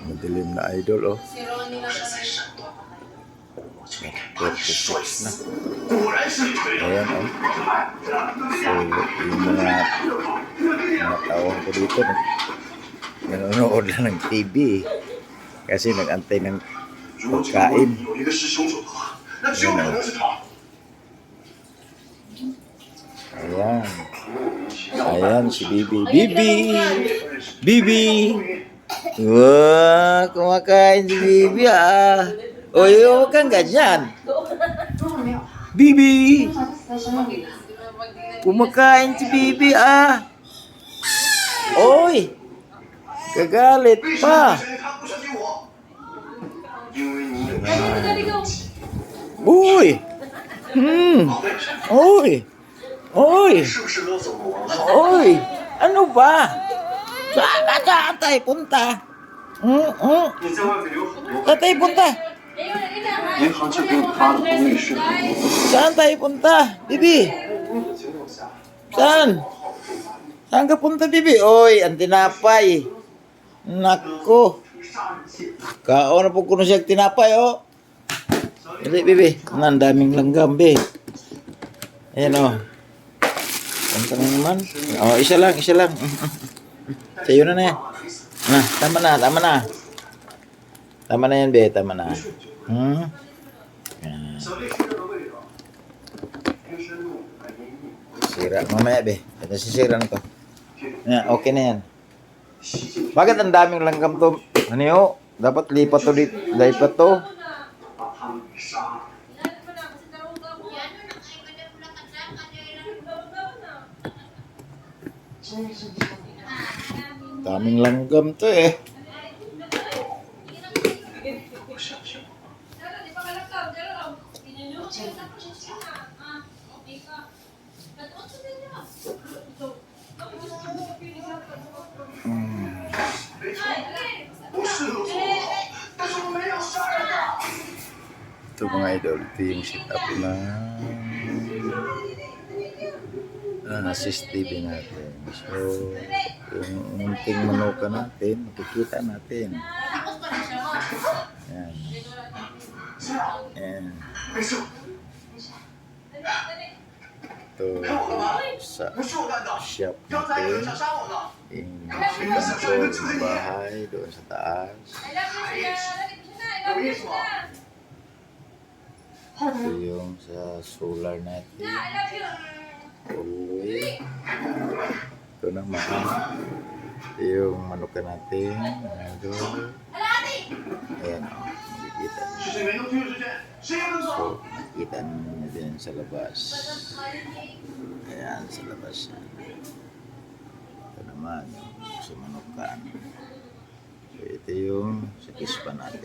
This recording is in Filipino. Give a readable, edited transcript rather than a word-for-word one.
Madilim na idol, oh. 46 na. Ayan, oh. So, yung mga tawang ko dito, nanonood lang ng TV. Kasi nag-antay ng pagkain. Ayan, oh. Ayan. Ayan, si Bibi. Bibi! Bibi! Wah, kumakain si Bibi, ah. Oy, huwag kang ganyan. Bibi! Kumakain si Bibi, ah. Oy! Kagalit pa. Uy! Uy! Uy! Uy! Ano ba? Saan tayo punta? Saan tayo punta? 银行这边发的公寓是。 Saan tayo punta? Bibi? Saan? Saan ka punta, Bibi? Oy, ang tinapay. Nako. Kaon na po kuno siya tinapay, oh. Hindi, Bibi. Ang daming langgam, Bibi. Ayan, oh. Punta na naman. Oh, isa lang, isa lang. Sa'yo na yan. Nah, tama na, tama na. Tama na yan, Bibi. Tama na. Yan. Sira. Mamaya, Be. Ito sisira na to. Yan, okay na yan. Bakit ang daming langgam to? Ano yun? Dapat lipat to dito. Lipat to. Daming langgam to eh. Ito mga idol, ito yung setup na CCTV natin. So, yung munting manuka natin, makikita natin. Yan. Yan. Ito sa shop natin. Yung control ng bahay doon sa taas. Ito yung sa solar natin. Uwi. Ito naman. Ito yung manuka natin. Ayan. Ayan o. Makikita nyo. So, makikita nyo din sa labas. Ayan, sa labas yan. Ito naman yung sa manukan. So, ito yung sa kispa natin.